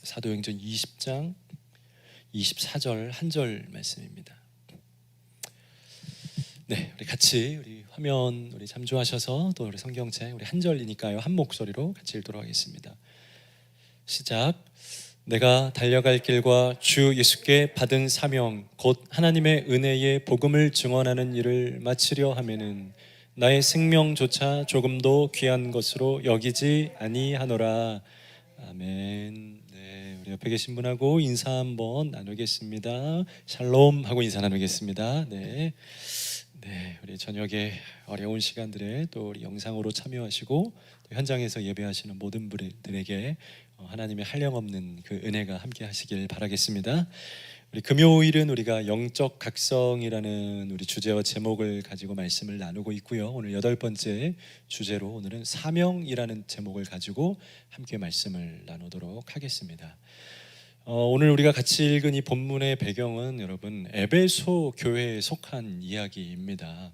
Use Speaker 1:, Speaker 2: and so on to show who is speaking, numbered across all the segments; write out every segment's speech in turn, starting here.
Speaker 1: 사도행전 20장 24절 한 절 말씀입니다. 네, 우리 같이 우리 화면 우리 참조하셔서 또 우리 성경책 우리 한 절이니까요 한 목소리로 같이 읽도록 하겠습니다. 시작. 내가 달려갈 길과 주 예수께 받은 사명 곧 하나님의 은혜의 복음을 증언하는 일을 마치려 하면은 나의 생명조차 조금도 귀한 것으로 여기지 아니하노라. 아멘. 네, 우리 옆에 계신 분하고 인사 한번 나누겠습니다. 샬롬 하고 인사 나누겠습니다. 네, 우리 저녁에 어려운 시간들에 또 우리 영상으로 참여하시고 또 현장에서 예배하시는 모든 분들에게 하나님의 한량없는 그 은혜가 함께 하시길 바라겠습니다. 우리 금요일은 우리가 영적 각성이라는 우리 주제와 제목을 가지고 말씀을 나누고 있고요. 오늘 8번째 주제로 오늘은 사명이라는 제목을 가지고 함께 말씀을 나누도록 하겠습니다. 오늘 우리가 같이 읽은 이 본문의 배경은 여러분 에베소 교회에 속한 이야기입니다.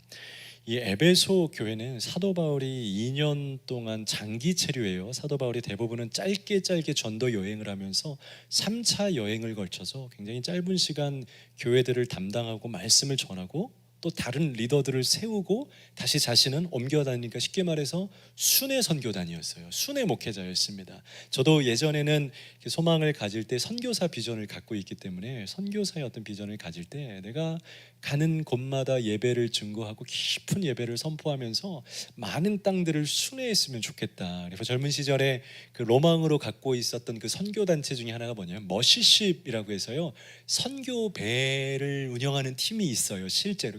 Speaker 1: 이 에베소 교회는 사도 바울이 2년 동안 장기 체류예요. 사도 바울이 대부분은 짧게 전도 여행을 하면서 3차 여행을 걸쳐서 굉장히 짧은 시간 교회들을 담당하고 말씀을 전하고 또 다른 리더들을 세우고 다시 자신은 옮겨다니니까 쉽게 말해서 순회 선교단이었어요. 순회 목회자였습니다. 저도 예전에는 소망을 가질 때 선교사 비전을 갖고 있기 때문에 선교사의 어떤 비전을 가질 때 내가 가는 곳마다 예배를 증거하고 깊은 예배를 선포하면서 많은 땅들을 순회했으면 좋겠다. 그래서 젊은 시절에 그 로망으로 갖고 있었던 그 선교단체 중에 하나가 뭐냐면 머시쉽이라고 해서요 선교 배를 운영하는 팀이 있어요. 실제로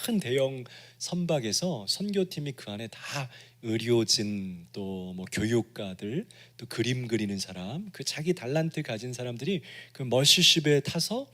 Speaker 1: 큰 대형 선박에서 선교팀이 그 안에 다 의료진 또 뭐 교육가들 또 그림 그리는 사람 그 자기 달란트 가진 사람들이 그 머시쉽에 타서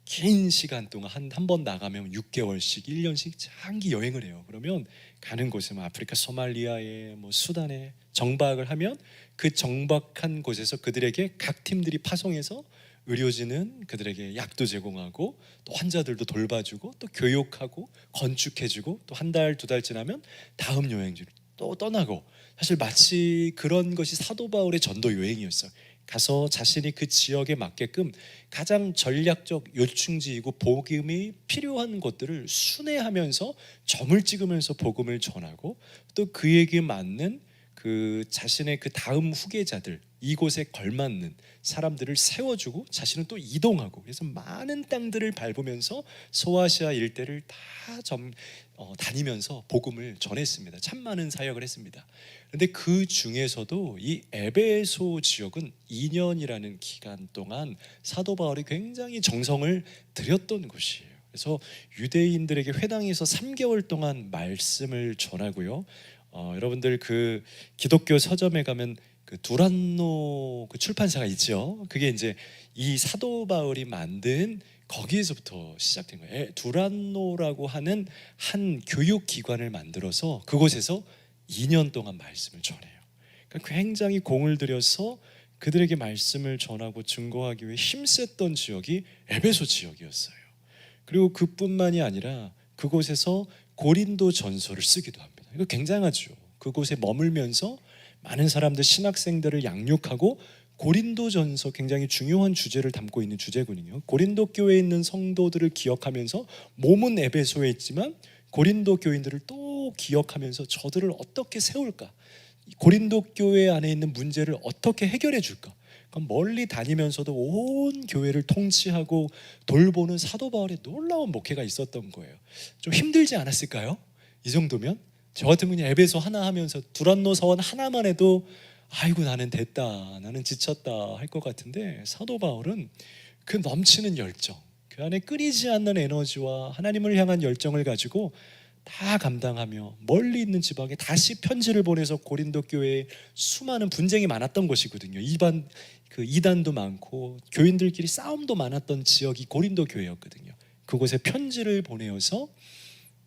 Speaker 1: 긴 시간 동안 한 번 나가면 6개월씩 1년씩 장기 여행을 해요. 그러면 가는 곳에 뭐 아프리카 소말리아에 뭐 수단에 정박을 하면 그 정박한 곳에서 그들에게 각 팀들이 파송해서 의료진은 그들에게 약도 제공하고 또 환자들도 돌봐주고 또 교육하고 건축해주고 또 한 달, 2달 지나면 다음 여행지로 또 떠나고 사실 마치 그런 것이 사도 바울의 전도 여행이었어요. 가서 자신이 그 지역에 맞게끔 가장 전략적 요충지이고 복음이 필요한 것들을 순회하면서 점을 찍으면서 복음을 전하고 또 그에게 맞는 그 자신의 그 다음 후계자들 이곳에 걸맞는 사람들을 세워주고 자신은 또 이동하고 그래서 많은 땅들을 밟으면서 소아시아 일대를 다 다니면서 복음을 전했습니다. 참 많은 사역을 했습니다. 그런데 그 중에서도 이 에베소 지역은 2년이라는 기간 동안 사도 바울이 굉장히 정성을 들였던 곳이에요. 그래서 유대인들에게 회당에서 3개월 동안 말씀을 전하고요. 여러분들 그 기독교 서점에 가면 그 두란노 그 출판사가 있죠. 그게 이제 이 사도 바울이 만든 거기에서부터 시작된 거예요. 두란노라고 하는 한 교육기관을 만들어서 그곳에서 2년 동안 말씀을 전해요. 그러니까 굉장히 공을 들여서 그들에게 말씀을 전하고 증거하기 위해 힘썼던 지역이 에베소 지역이었어요. 그리고 그뿐만이 아니라 그곳에서 고린도 전서를 쓰기도 합니다. 이거 굉장하죠. 그곳에 머물면서 많은 사람들 신학생들을 양육하고 고린도전서 굉장히 중요한 주제를 담고 있는 주제군요. 고린도 교회에 있는 성도들을 기억하면서 몸은 에베소에 있지만 고린도 교인들을 또 기억하면서 저들을 어떻게 세울까? 고린도 교회 안에 있는 문제를 어떻게 해결해 줄까? 멀리 다니면서도 온 교회를 통치하고 돌보는 사도 바울의 놀라운 목회가 있었던 거예요. 좀 힘들지 않았을까요? 이 정도면? 저 같으면 그냥 에베소 하나 하면서 두란노 서원 하나만 해도 아이고 나는 됐다 나는 지쳤다 할 것 같은데 사도 바울은 그 넘치는 열정 그 안에 끊이지 않는 에너지와 하나님을 향한 열정을 가지고 다 감당하며 멀리 있는 지방에 다시 편지를 보내서 고린도 교회에 수많은 분쟁이 많았던 곳이거든요. 이단도 많고 교인들끼리 싸움도 많았던 지역이 고린도 교회였거든요. 그곳에 편지를 보내어서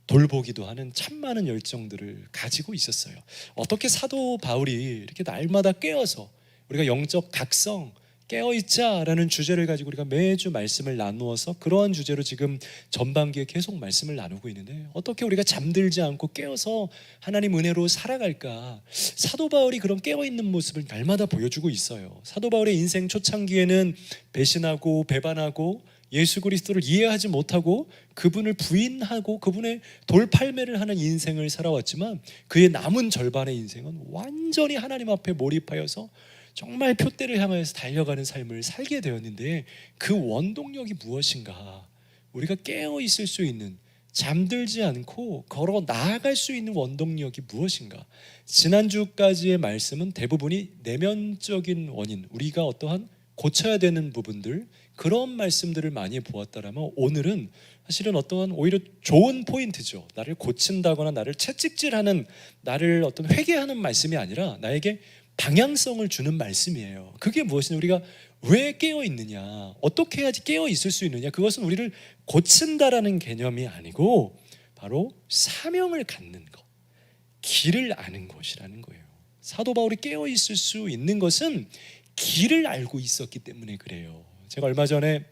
Speaker 1: 돌보기도 하는 참 많은 열정들을 가지고 있었어요. 어떻게 사도 바울이 이렇게 날마다 깨어서 우리가 영적 각성, 깨어있자라는 주제를 가지고 우리가 매주 말씀을 나누어서 그러한 주제로 지금 전반기에 계속 말씀을 나누고 있는데, 어떻게 우리가 잠들지 않고 깨어서 하나님 은혜로 살아갈까? 사도 바울이 그런 깨어있는 모습을 날마다 보여주고 있어요. 사도 바울의 인생 초창기에는 배신하고 배반하고 예수 그리스도를 이해하지 못하고 그분을 부인하고 그분의 돌팔매를 하는 인생을 살아왔지만, 그의 남은 절반의 인생은 완전히 하나님 앞에 몰입하여서 정말 표대를 향하여서 달려가는 삶을 살게 되었는데, 그 원동력이 무엇인가? 우리가 깨어 있을 수 있는, 잠들지 않고 걸어 나아갈 수 있는 원동력이 무엇인가? 지난주까지의 말씀은 대부분이 내면적인 원인, 우리가 어떠한 고쳐야 되는 부분들, 그런 말씀들을 많이 보았다라면, 오늘은 사실은 어떠한 오히려 좋은 포인트죠. 나를 고친다거나 나를 채찍질하는, 나를 어떤 회개하는 말씀이 아니라 나에게 방향성을 주는 말씀이에요. 그게 무엇이냐? 우리가 왜 깨어 있느냐, 어떻게 해야지 깨어 있을 수 있느냐, 그것은 우리를 고친다라는 개념이 아니고 바로 사명을 갖는 것, 길을 아는 것이라는 거예요. 사도 바울이 깨어 있을 수 있는 것은 길을 알고 있었기 때문에 그래요. 제가 얼마 전에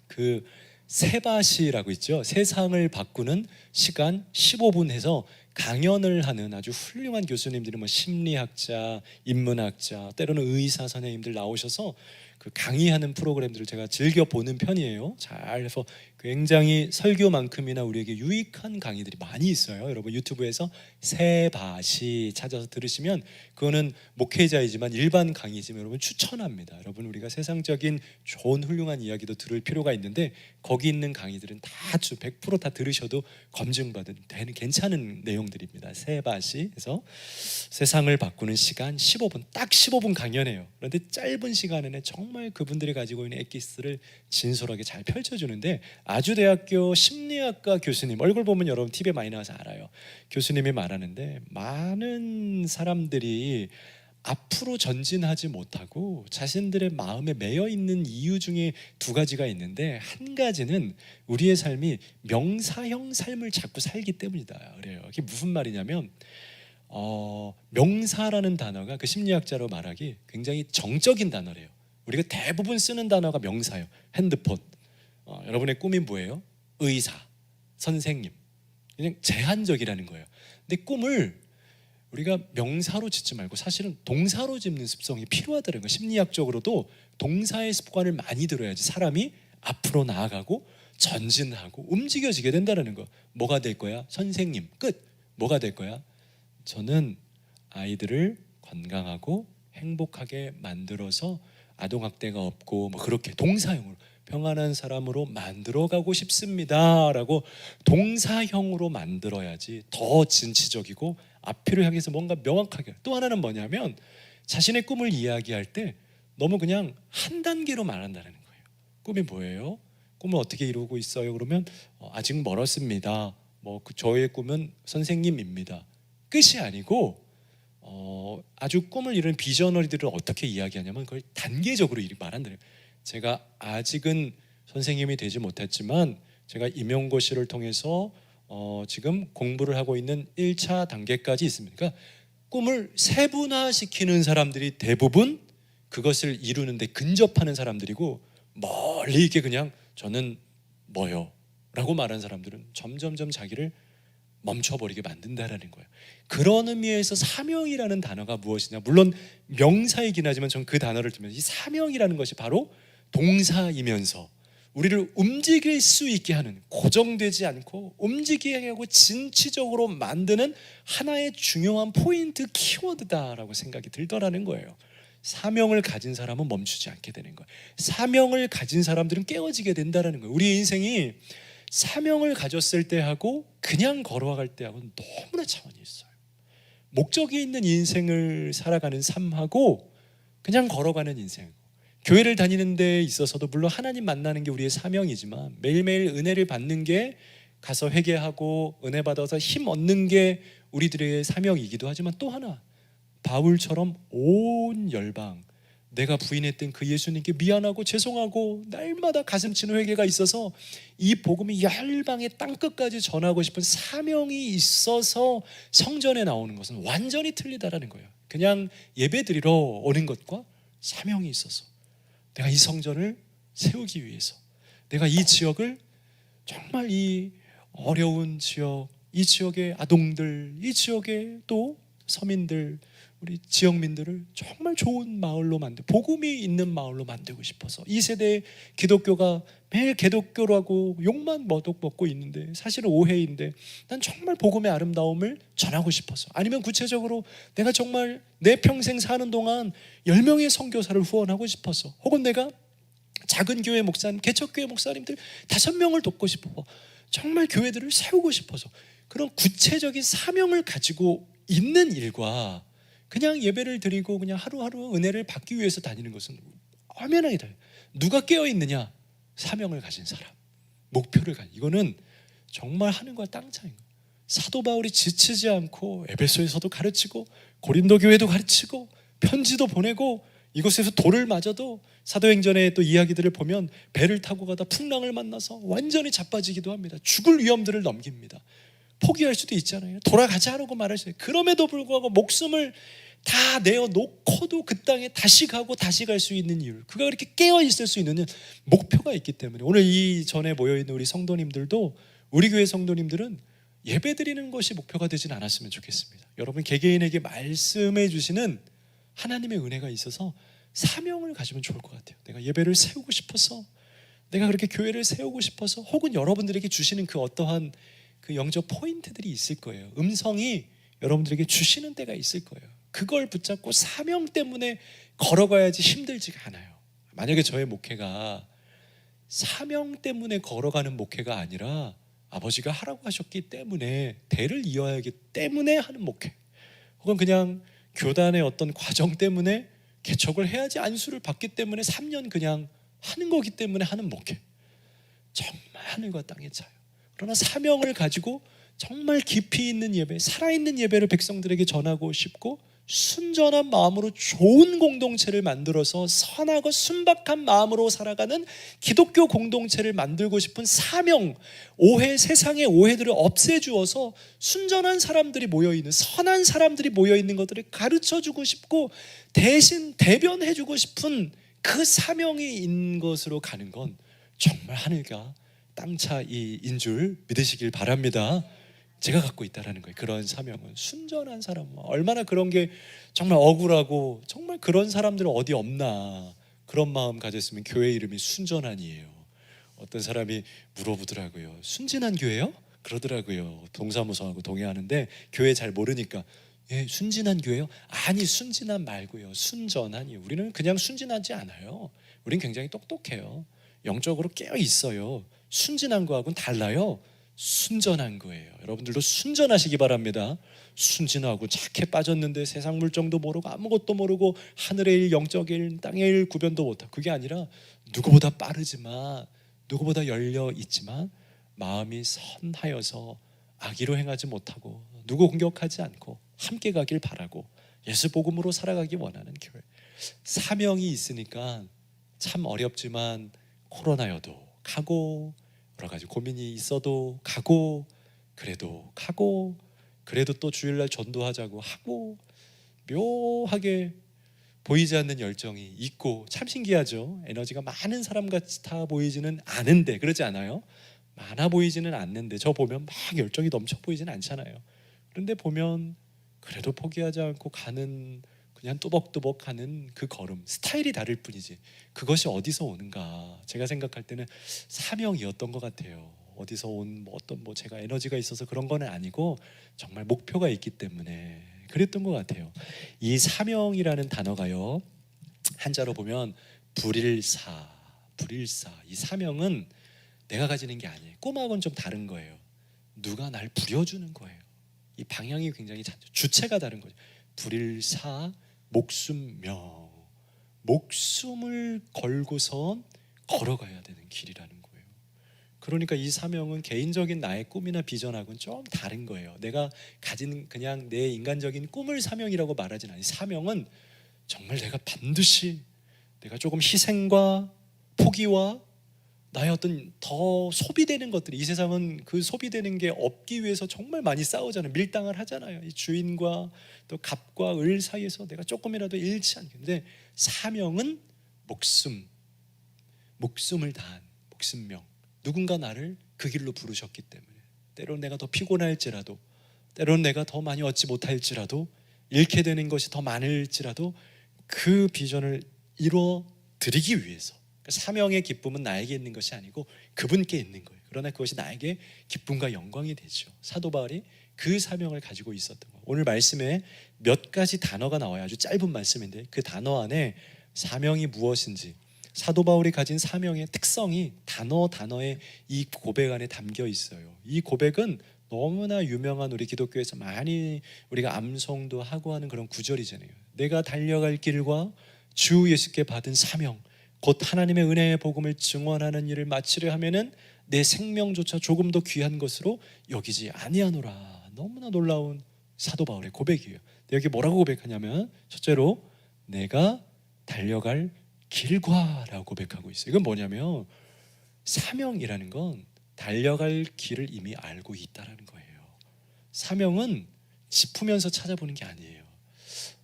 Speaker 1: 그 세바시라고 있죠. 세상을 바꾸는 시간 15분 해서 강연을 하는 아주 훌륭한 교수님들이, 뭐 심리학자, 인문학자, 때로는 의사 선생님들 나오셔서 그 강의하는 프로그램들을 제가 즐겨 보는 편이에요. 잘해서 굉장히 설교만큼이나 우리에게 유익한 강의들이 많이 있어요. 여러분 유튜브에서 세바시 찾아서 들으시면, 그거는 목회자이지만 일반 강의지만 여러분 추천합니다. 여러분 우리가 세상적인 좋은 훌륭한 이야기도 들을 필요가 있는데, 거기 있는 강의들은 다 100% 들으셔도 검증받은 되는 괜찮은 내용들입니다. 세바시. 그래서 세상을 바꾸는 시간 15분, 딱 15분 강연해요. 그런데 짧은 시간 안에 정말 그분들이 가지고 있는 엑기스를 진솔하게 잘 펼쳐주는데, 아주대학교 심리학과 교수님, 얼굴 보면 여러분 TV에 많이 나와서 알아요. 교수님이 말하는데, 많은 사람들이 앞으로 전진하지 못하고 자신들의 마음에 매여 있는 이유 중에 두 가지가 있는데, 한 가지는 우리의 삶이 명사형 삶을 자꾸 살기 때문이다 그래요. 이게 무슨 말이냐면, 명사라는 단어가 그 심리학자로 말하기 굉장히 정적인 단어래요. 우리가 대부분 쓰는 단어가 명사예요. 핸드폰. 여러분의 꿈이 뭐예요? 의사, 선생님. 그냥 제한적이라는 거예요. 근데 꿈을 우리가 명사로 짓지 말고 사실은 동사로 짓는 습성이 필요하다는 거예요. 심리학적으로도 동사의 습관을 많이 들어야지 사람이 앞으로 나아가고 전진하고 움직여지게 된다는 거. 뭐가 될 거야? 선생님. 끝. 뭐가 될 거야? 저는 아이들을 건강하고 행복하게 만들어서 아동학대가 없고 뭐 그렇게 동사형으로 평안한 사람으로 만들어가고 싶습니다 라고 동사형으로 만들어야지 더 진취적이고 앞을 향해서 뭔가 명확하게. 또 하나는 뭐냐면, 자신의 꿈을 이야기할 때 너무 그냥 한 단계로 말한다는 거예요. 꿈이 뭐예요? 꿈을 어떻게 이루고 있어요? 그러면 아직 멀었습니다. 저의 꿈은 선생님입니다. 끝이 아니고 아주 꿈을 이루는 비저너리들을 어떻게 이야기하냐면, 그걸 단계적으로 말한다는 거예요. 제가 아직은 선생님이 되지 못했지만 제가 임용고시를 통해서 지금 공부를 하고 있는 1차 단계까지 있습니다. 그러니까 꿈을 세분화시키는 사람들이 대부분 그것을 이루는데 근접하는 사람들이고, 멀리 있게 그냥 저는 뭐요? 라고 말하는 사람들은 점점점 자기를 멈춰버리게 만든다라는 거예요. 그런 의미에서 사명이라는 단어가 무엇이냐, 물론 명사이긴 하지만 전 그 단어를 들면서 이 사명이라는 것이 바로 동사이면서 우리를 움직일 수 있게 하는, 고정되지 않고 움직이게 하고 진취적으로 만드는 하나의 중요한 포인트 키워드다라고 생각이 들더라는 거예요. 사명을 가진 사람은 멈추지 않게 되는 거예요. 사명을 가진 사람들은 깨어지게 된다는 거예요. 우리의 인생이 사명을 가졌을 때하고 그냥 걸어갈 때하고는 너무나 차원이 있어요. 목적이 있는 인생을 살아가는 삶하고 그냥 걸어가는 인생, 교회를 다니는 데 있어서도 물론 하나님 만나는 게 우리의 사명이지만, 매일매일 은혜를 받는 게, 가서 회개하고 은혜 받아서 힘 얻는 게 우리들의 사명이기도 하지만, 또 하나, 바울처럼 온 열방, 내가 부인했던 그 예수님께 미안하고 죄송하고 날마다 가슴치는 회개가 있어서 이 복음이 열방의 땅끝까지 전하고 싶은 사명이 있어서 성전에 나오는 것은 완전히 틀리다라는 거예요. 그냥 예배 드리러 오는 것과 사명이 있어서 내가 이 성전을 세우기 위해서, 내가 이 지역을 정말 이 어려운 지역, 이 지역의 아동들, 이 지역의 또 서민들, 우리 지역민들을 정말 좋은 마을로 복음이 있는 마을로 만들고 싶어서, 이 세대의 기독교가 매일 기독교라고 욕만 먹고 있는데 사실은 오해인데, 난 정말 복음의 아름다움을 전하고 싶어서, 아니면 구체적으로 내가 정말 내 평생 사는 동안 10명의 선교사를 후원하고 싶어서, 혹은 내가 작은 교회 목사님, 개척교회 목사님들 5명을 돕고 싶어, 정말 교회들을 세우고 싶어서, 그런 구체적인 사명을 가지고 있는 일과 그냥 예배를 드리고 그냥 하루하루 은혜를 받기 위해서 다니는 것은 엄연하게 달라요. 누가 깨어있느냐? 사명을 가진 사람, 목표를 가진, 이거는 정말 하늘과 땅 차이인 거예요. 사도 바울이 지치지 않고 에베소에서도 가르치고 고린도 교회도 가르치고 편지도 보내고 이곳에서 돌을 맞아도, 사도행전의 또 이야기들을 보면 배를 타고 가다 풍랑을 만나서 완전히 자빠지기도 합니다. 죽을 위험들을 넘깁니다. 포기할 수도 있잖아요. 돌아가자 하라고 말하시죠. 그럼에도 불구하고 목숨을 다 내어놓고도 그 땅에 다시 가고 다시 갈 수 있는 이유, 그가 그렇게 깨어있을 수 있는 목표가 있기 때문에, 오늘 이 전에 모여있는 우리 성도님들도, 우리 교회 성도님들은 예배드리는 것이 목표가 되진 않았으면 좋겠습니다. 여러분 개개인에게 말씀해 주시는 하나님의 은혜가 있어서 사명을 가지면 좋을 것 같아요. 내가 예배를 세우고 싶어서, 내가 그렇게 교회를 세우고 싶어서, 혹은 여러분들에게 주시는 그 어떠한 그 영적 포인트들이 있을 거예요. 음성이 여러분들에게 주시는 때가 있을 거예요. 그걸 붙잡고 사명 때문에 걸어가야지 힘들지가 않아요. 만약에 저의 목회가 사명 때문에 걸어가는 목회가 아니라 아버지가 하라고 하셨기 때문에 대를 이어야 하기 때문에 하는 목회, 혹은 그냥 교단의 어떤 과정 때문에 개척을 해야지 안수를 받기 때문에 3년 그냥 하는 거기 때문에 하는 목회, 정말 하늘과 땅의 차이요. 그러나 사명을 가지고 정말 깊이 있는 예배, 살아있는 예배를 백성들에게 전하고 싶고, 순전한 마음으로 좋은 공동체를 만들어서 선하고 순박한 마음으로 살아가는 기독교 공동체를 만들고 싶은 사명, 세상의 오해들을 없애주어서 순전한 사람들이 모여있는, 선한 사람들이 모여있는 것들을 가르쳐주고 싶고 대신 대변해주고 싶은 그 사명이 있는 것으로 가는 건 정말 하늘과 땅 차이인 줄 믿으시길 바랍니다. 제가 갖고 있다라는 거예요. 그런 사명은 순전한 사람, 얼마나 그런 게 정말 억울하고, 정말 그런 사람들은 어디 없나, 그런 마음 가졌으면 교회 이름이 순전한이에요. 어떤 사람이 물어보더라고요. 순진한 교회요? 그러더라고요. 동사무소하고 동의하는데 교회 잘 모르니까, 예, 순진한 교회요? 아니, 순진한 말고요, 순전한이요. 우리는 그냥 순진하지 않아요. 우리는 굉장히 똑똑해요. 영적으로 깨어 있어요. 순진한 거하고는 달라요. 순전한 거예요. 여러분들도 순전하시기 바랍니다. 순진하고 착해 빠졌는데 세상 물정도 모르고 아무것도 모르고 하늘의 일, 영적의 일, 땅의 일 구별도 못하고, 그게 아니라 누구보다 빠르지만, 누구보다 열려 있지만 마음이 선하여서 악의로 행하지 못하고 누구 공격하지 않고 함께 가길 바라고 예수 복음으로 살아가기 원하는 교회. 사명이 있으니까 참 어렵지만 코로나여도 가고, 여러 가지 고민이 있어도 가고, 그래도 가고, 그래도 또 주일날 전도하자고 하고, 묘하게 보이지 않는 열정이 있고, 참 신기하죠. 에너지가 많은 사람 같이 다 보이지는 않은데, 그러지 않아요? 많아 보이지는 않는데 저 보면 막 열정이 넘쳐 보이지는 않잖아요. 그런데 보면 그래도 포기하지 않고 가는, 그냥 뚜벅뚜벅 가는 그 걸음, 스타일이 다를 뿐이지 그것이 어디서 오는가. 제가 생각할 때는 사명이었던 것 같아요. 어디서 온 어떤 제가 에너지가 있어서 그런 건 아니고 정말 목표가 있기 때문에 그랬던 것 같아요. 이 사명이라는 단어가요, 한자로 보면 불일사, 이 사명은 내가 가지는 게 아니에요. 꿈하고는 좀 다른 거예요. 누가 날 부려주는 거예요. 이 방향이 굉장히 주체가 다른 거죠. 불일사, 목숨명, 목숨을 걸고선 걸어가야 되는 길이라는 거예요. 그러니까 이 사명은 개인적인 나의 꿈이나 비전하고는 좀 다른 거예요. 내가 가진 그냥 내 인간적인 꿈을 사명이라고 말하진 않아요. 사명은 정말 내가 반드시, 내가 조금 희생과 포기와 나의 어떤 더 소비되는 것들이, 이 세상은 그 소비되는 게 없기 위해서 정말 많이 싸우잖아요. 밀당을 하잖아요. 이 주인과 또 갑과 을 사이에서 내가 조금이라도 잃지 않게. 근데 사명은 목숨, 목숨을 다한 목숨명, 누군가 나를 그 길로 부르셨기 때문에 때로는 내가 더 피곤할지라도, 때로는 내가 더 많이 얻지 못할지라도, 잃게 되는 것이 더 많을지라도 그 비전을 이루어 드리기 위해서, 사명의 기쁨은 나에게 있는 것이 아니고 그분께 있는 거예요. 그러나 그것이 나에게 기쁨과 영광이 되죠. 사도 바울이 그 사명을 가지고 있었던 거예요. 오늘 말씀에 몇 가지 단어가 나와요. 아주 짧은 말씀인데 그 단어 안에 사명이 무엇인지, 사도 바울이 가진 사명의 특성이 단어에 이 고백 안에 담겨 있어요. 이 고백은 너무나 유명한, 우리 기독교에서 많이 우리가 암송도 하고 하는 그런 구절이잖아요. 내가 달려갈 길과 주 예수께 받은 사명, 곧 하나님의 은혜의 복음을 증언하는 일을 마치려 하면은 내 생명조차 조금 더 귀한 것으로 여기지 아니하노라. 너무나 놀라운 사도 바울의 고백이에요. 여기 뭐라고 고백하냐면, 첫째로 내가 달려갈 길과라고 고백하고 있어요. 이건 뭐냐면, 사명이라는 건 달려갈 길을 이미 알고 있다라는 거예요. 사명은 짚으면서 찾아보는 게 아니에요.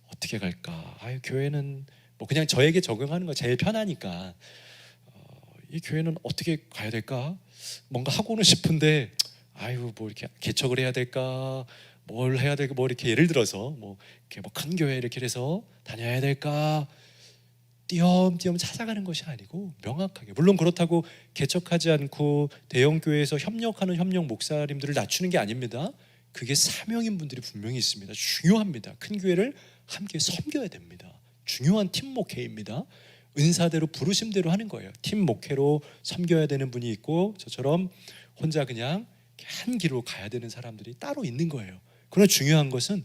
Speaker 1: 어떻게 갈까? 교회는 뭐 그냥 저에게 적용하는 거 제일 편하니까, 이 교회는 어떻게 가야 될까? 뭔가 하고는 싶은데 뭐 이렇게 개척을 해야 될까? 뭘 해야 될까? 뭐 이렇게 예를 들어서 뭐 큰 교회 이렇게 해서 다녀야 될까? 띄엄띄엄 찾아가는 것이 아니고 명확하게, 물론 그렇다고 개척하지 않고 대형 교회에서 협력하는 협력 목사님들을 낮추는 게 아닙니다. 그게 사명인 분들이 분명히 있습니다. 중요합니다. 큰 교회를 함께 섬겨야 됩니다. 중요한 팀 목회입니다. 은사대로 부르심대로 하는 거예요. 팀 목회로 섬겨야 되는 분이 있고, 저처럼 혼자 그냥 한 길로 가야 되는 사람들이 따로 있는 거예요. 그러나 중요한 것은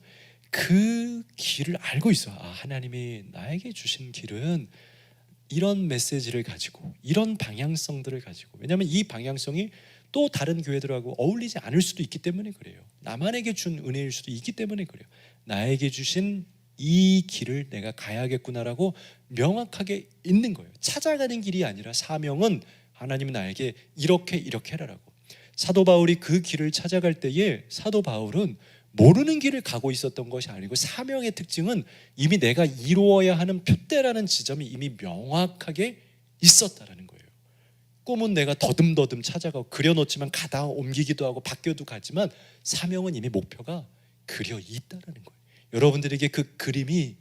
Speaker 1: 그 길을 알고 있어. 하나님이 나에게 주신 길은 이런 메시지를 가지고, 이런 방향성들을 가지고, 왜냐하면 이 방향성이 또 다른 교회들하고 어울리지 않을 수도 있기 때문에 그래요. 나만에게 준 은혜일 수도 있기 때문에 그래요. 나에게 주신 이 길을 내가 가야겠구나라고 명확하게 있는 거예요. 찾아가는 길이 아니라, 사명은 하나님은 나에게 이렇게 해라라고. 사도 바울이 그 길을 찾아갈 때에 사도 바울은 모르는 길을 가고 있었던 것이 아니고, 사명의 특징은 이미 내가 이루어야 하는 표대라는 지점이 이미 명확하게 있었다라는 거예요. 꿈은 내가 더듬더듬 찾아가고 그려놓지만 가다 옮기기도 하고 바뀌어도 가지만, 사명은 이미 목표가 그려 있다라는 거예요. 여러분들에게 그 그림이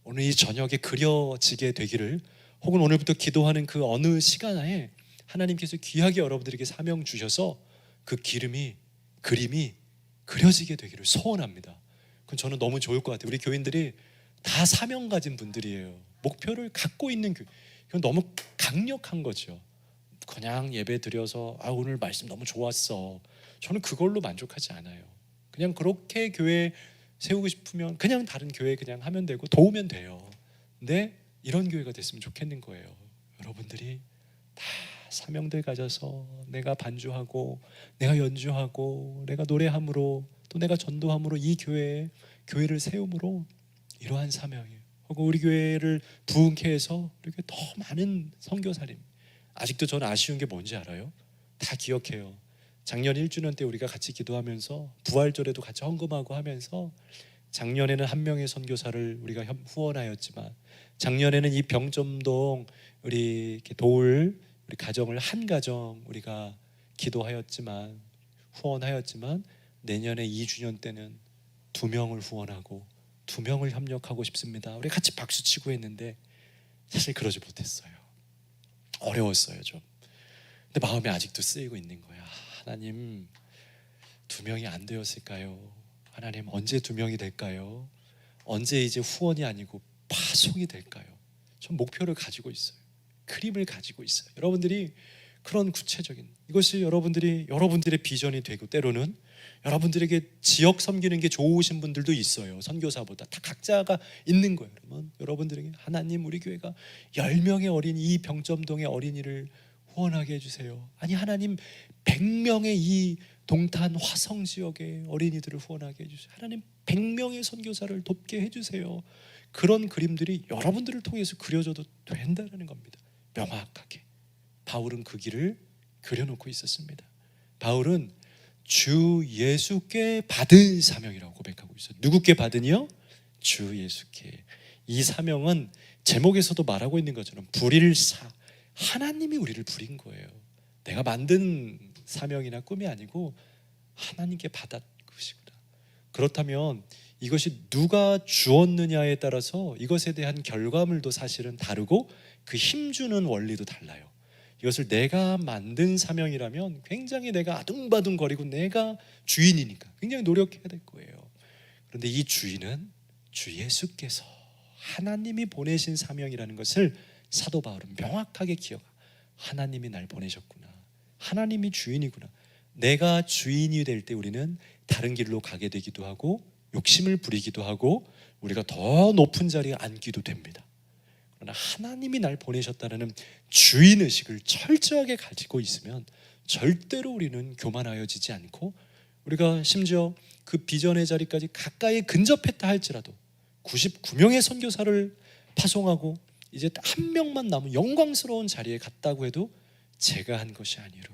Speaker 1: 오늘 이 저녁에 그려지게 되기를, 혹은 오늘부터 기도하는 그 어느 시간에 하나님께서 귀하게 여러분들에게 사명 주셔서 그 그림이 그려지게 되기를 소원합니다. 그건 저는 너무 좋을 것 같아요. 우리 교인들이 다 사명 가진 분들이에요. 목표를 갖고 있는 교회. 이건 너무 강력한 거죠. 그냥 예배 드려서 오늘 말씀 너무 좋았어, 저는 그걸로 만족하지 않아요. 그냥 그렇게 교회 세우고 싶으면 그냥 다른 교회 그냥 하면 되고 도우면 돼요. 근데 이런 교회가 됐으면 좋겠는 거예요. 여러분들이 다 사명들 가져서 내가 반주하고, 내가 연주하고, 내가 노래함으로, 또 내가 전도함으로 이 교회를 세움으로 이러한 사명이에요. 혹은 우리 교회를 부흥케 해서 이렇게 더 많은 선교사님. 아직도 저는 아쉬운 게 뭔지 알아요? 다 기억해요. 작년 1주년 때 우리가 같이 기도하면서, 부활절에도 같이 헌금하고 하면서, 작년에는 한 명의 선교사를 우리가 후원하였지만, 작년에는 이 병점동 우리 이렇게 도울 우리 가정을 한 가정 우리가 기도하였지만, 후원하였지만, 내년에 2주년 때는 2명을 후원하고 2명을 협력하고 싶습니다. 우리 같이 박수치고 했는데 사실 그러지 못했어요. 어려웠어요 좀. 근데 마음이 아직도 쓰이고 있는 거야. 하나님, 2명이 안 되었을까요? 하나님, 언제 2명이 될까요? 언제 이제 후원이 아니고 파송이 될까요? 전 목표를 가지고 있어요. 그림을 가지고 있어요. 여러분들이 그런 구체적인, 이것이 여러분들의 비전이 되고, 때로는 여러분들에게 지역 섬기는 게 좋으신 분들도 있어요. 선교사보다 다 각자가 있는 거예요. 여러분들에게 하나님, 우리 교회가 10명의 어린이, 이 병점동의 어린이를 후원하게 해주세요. 아니, 하나님 100명의 이 동탄 화성 지역의 어린이들을 후원하게 해주세요. 하나님 100명의 선교사를 돕게 해주세요. 그런 그림들이 여러분들을 통해서 그려져도 된다는 겁니다. 명확하게 바울은 그 길을 그려놓고 있었습니다. 바울은 주 예수께 받은 사명이라고 고백하고 있어요. 누구께 받으니요? 주 예수께. 이 사명은 제목에서도 말하고 있는 것처럼 불일사, 하나님이 우리를 부린 거예요. 내가 만든 사명이나 꿈이 아니고 하나님께 받았으시구나. 그렇다면 이것이 누가 주었느냐에 따라서 이것에 대한 결과물도 사실은 다르고 그 힘주는 원리도 달라요. 이것을 내가 만든 사명이라면 굉장히 내가 아둥바둥거리고 내가 주인이니까 굉장히 노력해야 될 거예요. 그런데 이 주인은 주 예수께서 하나님이 보내신 사명이라는 것을 사도 바울은 명확하게 기억하. 하나님이 날 보내셨구나. 하나님이 주인이구나. 내가 주인이 될 때 우리는 다른 길로 가게 되기도 하고 욕심을 부리기도 하고 우리가 더 높은 자리에 앉기도 됩니다. 그러나 하나님이 날 보내셨다는 주인의식을 철저하게 가지고 있으면 절대로 우리는 교만하여지지 않고, 우리가 심지어 그 비전의 자리까지 가까이 근접했다 할지라도 99명의 선교사를 파송하고 이제 한 명만 남은 영광스러운 자리에 갔다고 해도 제가 한 것이 아니로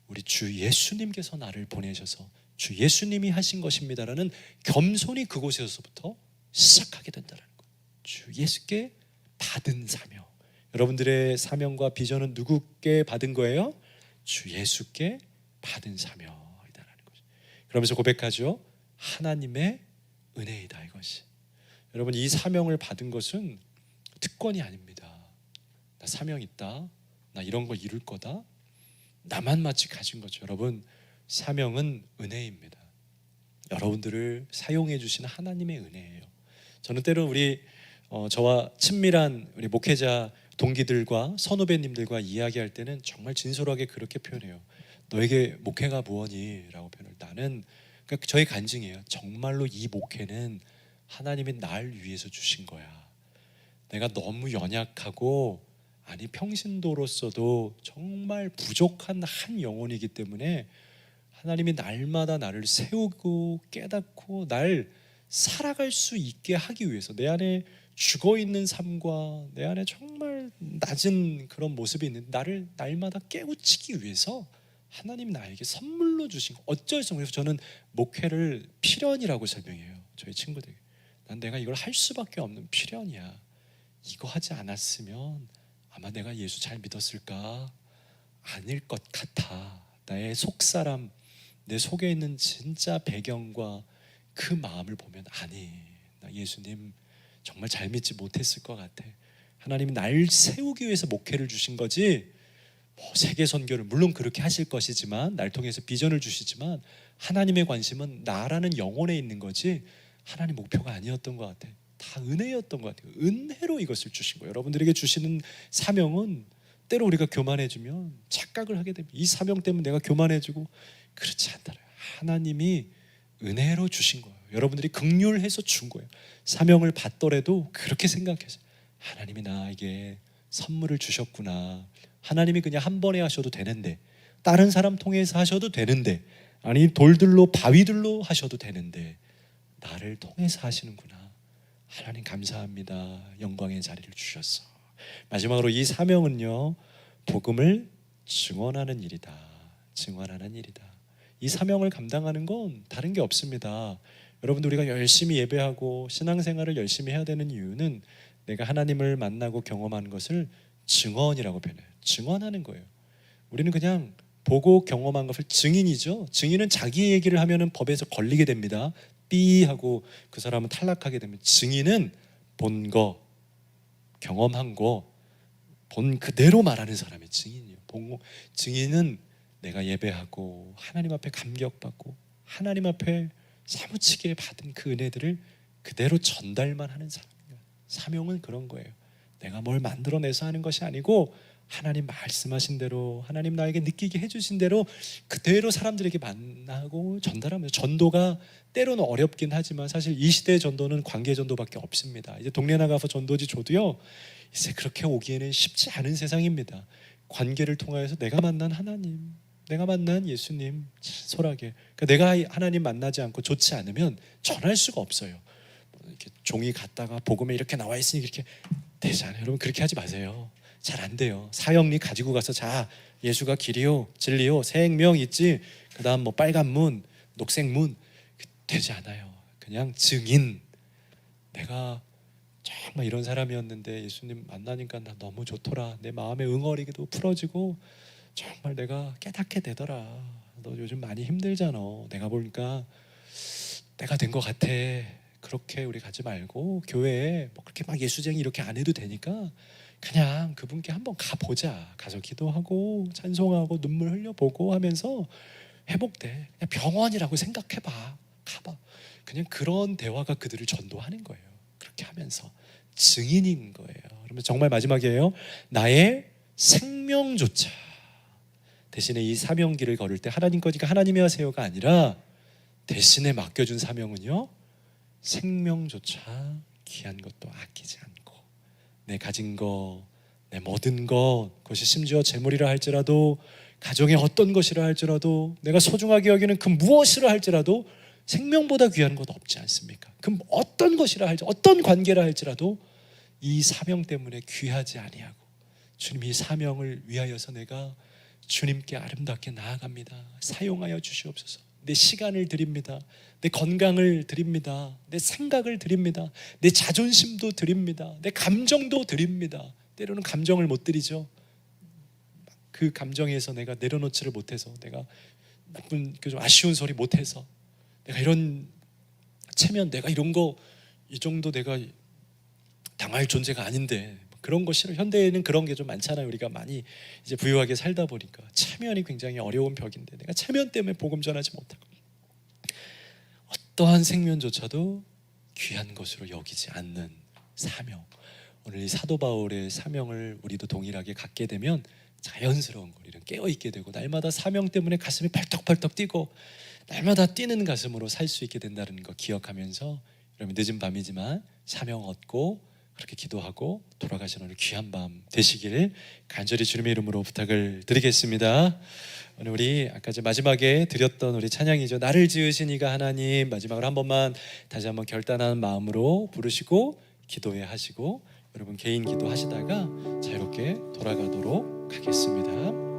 Speaker 1: 우리 주 예수님께서 나를 보내셔서 주 예수님이 하신 것입니다라는 겸손이 그곳에서부터 시작하게 된다는 거예요. 주 예수께 받은 사명. 여러분들의 사명과 비전은 누구께 받은 거예요? 주 예수께 받은 사명이다라는 거죠. 그러면서 고백하죠. 하나님의 은혜이다, 이것이. 여러분, 이 사명을 받은 것은 특권이 아닙니다. 나 사명 있다, 나 이런 거 이룰 거다, 나만 마치 가진 거죠. 여러분, 사명은 은혜입니다. 여러분들을 사용해 주시는 하나님의 은혜예요. 저는 때로 저와 친밀한 우리 목회자 동기들과 선후배님들과 이야기할 때는 정말 진솔하게 그렇게 표현해요. 너에게 목회가 무엇이? 라고 표현을. 나는, 그러니까 저의 간증이에요. 정말로 이 목회는 하나님이 날 위해서 주신 거야. 내가 너무 연약하고 평신도로서도 정말 부족한 한 영혼이기 때문에 하나님이 날마다 나를 세우고 깨닫고 날 살아갈 수 있게 하기 위해서, 내 안에 죽어있는 삶과 내 안에 정말 낮은 그런 모습이 있는데 나를 날마다 깨우치기 위해서 하나님이 나에게 선물로 주신 거. 어쩔 수 없어요. 그래서 저는 목회를 필연이라고 설명해요. 저희 친구들에게. 난 내가 이걸 할 수밖에 없는 필연이야. 이거 하지 않았으면 아마 내가 예수 잘 믿었을까? 아닐 것 같아. 나의 속사람, 내 속에 있는 진짜 배경과 그 마음을 보면 아니, 나 예수님 정말 잘 믿지 못했을 것 같아. 하나님이 날 세우기 위해서 목회를 주신 거지, 세계 선교를 물론 그렇게 하실 것이지만, 날 통해서 비전을 주시지만 하나님의 관심은 나라는 영혼에 있는 거지 하나님 목표가 아니었던 것 같아. 다 은혜였던 것 같아요. 은혜로 이것을 주신 거예요. 여러분들에게 주시는 사명은 때로 우리가 교만해지면 착각을 하게 됩니다. 이 사명 때문에 내가 교만해지고, 그렇지 않다요. 하나님이 은혜로 주신 거예요. 여러분들이 긍휼해서 준 거예요. 사명을 받더라도 그렇게 생각해서 하나님이 나에게 선물을 주셨구나. 하나님이 그냥 한 번에 하셔도 되는데, 다른 사람 통해서 하셔도 되는데, 아니 돌들로 바위들로 하셔도 되는데 나를 통해서 하시는구나. 하나님 감사합니다. 영광의 자리를 주셨어. 마지막으로 이 사명은요, 복음을 증언하는 일이다. 증언하는 일이다. 이 사명을 감당하는 건 다른 게 없습니다. 여러분들, 우리가 열심히 예배하고 신앙생활을 열심히 해야 되는 이유는 내가 하나님을 만나고 경험하는 것을 증언이라고 표현해요. 증언하는 거예요. 우리는 그냥 보고 경험한 것을 증인이죠. 증인은 자기 얘기를 하면 법에서 걸리게 됩니다. 삐 하고 그 사람은 탈락하게 됩니다. 증인은 본 거, 경험한 거, 본 그대로 말하는 사람이 증인이에요. 증인은 내가 예배하고 하나님 앞에 감격받고 하나님 앞에 사무치게 받은 그 은혜들을 그대로 전달만 하는 사람이에요. 사명은 그런 거예요. 내가 뭘 만들어내서 하는 것이 아니고 하나님 말씀하신 대로, 하나님 나에게 느끼게 해주신 대로 그대로 사람들에게 만나고 전달하면, 전도가 때로는 어렵긴 하지만 사실 이 시대의 전도는 관계 전도밖에 없습니다. 이제 동네 나가서 전도지 줘도요, 이제 그렇게 오기에는 쉽지 않은 세상입니다. 관계를 통하여서 내가 만난 하나님, 내가 만난 예수님 소라게. 그러니까 내가 하나님 만나지 않고 좋지 않으면 전할 수가 없어요. 이렇게 종이 갔다가 복음에 이렇게 나와 있으니 이렇게 되지 않아요. 여러분, 그렇게 하지 마세요. 잘 안 돼요. 사형리 가지고 가서 자, 예수가 길이요 진리요 생명 있지, 그 다음 뭐 빨간 문 녹색 문, 되지 않아요. 그냥 증인, 내가 정말 이런 사람이었는데 예수님 만나니까 나 너무 좋더라. 내 마음의 응어리기도 풀어지고 정말 내가 깨닫게 되더라. 너 요즘 많이 힘들잖아. 내가 보니까 내가 된 것 같아. 그렇게 우리 가지 말고 교회에 뭐 그렇게 막 예수쟁이 이렇게 안 해도 되니까 그냥 그분께 한번 가보자. 가서 기도하고 찬송하고 눈물 흘려보고 하면서 회복돼. 그냥 병원이라고 생각해봐. 가봐. 그냥 그런 대화가 그들을 전도하는 거예요. 그렇게 하면서 증인인 거예요. 그러면 정말 마지막이에요. 나의 생명조차 대신에 이 사명길을 걸을 때 하나님 거니까 하나님이 하세요가 아니라 대신에 맡겨준 사명은요, 생명조차 귀한 것도 아끼지 않고 내 가진 것, 내 모든 것, 그것이 심지어 재물이라 할지라도 가정의 어떤 것이라 할지라도 내가 소중하게 여기는 그 무엇이라 할지라도 생명보다 귀한 것 없지 않습니까? 그 어떤 것이라 할지 어떤 관계라 할지라도 이 사명 때문에 귀하지 아니하고 주님 이 사명을 위하여서 내가 주님께 아름답게 나아갑니다. 사용하여 주시옵소서. 내 시간을 드립니다. 내 건강을 드립니다. 내 생각을 드립니다. 내 자존심도 드립니다. 내 감정도 드립니다. 때로는 감정을 못 드리죠. 그 감정에서 내가 내려놓지를 못해서 내가 나쁜 좀 아쉬운 소리 못해서 내가 이런 체면 내가 이런 거 이 정도 내가 당할 존재가 아닌데 그런 거 싫어. 현대에는 그런 게 좀 많잖아요. 우리가 많이 이제 부유하게 살다 보니까 체면이 굉장히 어려운 벽인데 내가 체면 때문에 복음 전하지 못하고 어떠한 생명조차도 귀한 것으로 여기지 않는 사명. 오늘 이 사도 바울의 사명을 우리도 동일하게 갖게 되면 자연스러운 거 우리는 깨어있게 되고 날마다 사명 때문에 가슴이 펄떡펄떡 뛰고 날마다 뛰는 가슴으로 살 수 있게 된다는 거 기억하면서 여러분 늦은 밤이지만 사명 얻고 그렇게 기도하고 돌아가시는 오늘 귀한 밤 되시길 간절히 주님의 이름으로 부탁을 드리겠습니다. 오늘 우리 아까 마지막에 드렸던 우리 찬양이죠. 나를 지으신 이가 하나님, 마지막으로 한 번만 다시 한번 결단하는 마음으로 부르시고 기도해 하시고 여러분 개인 기도 하시다가 자유롭게 돌아가도록 하겠습니다.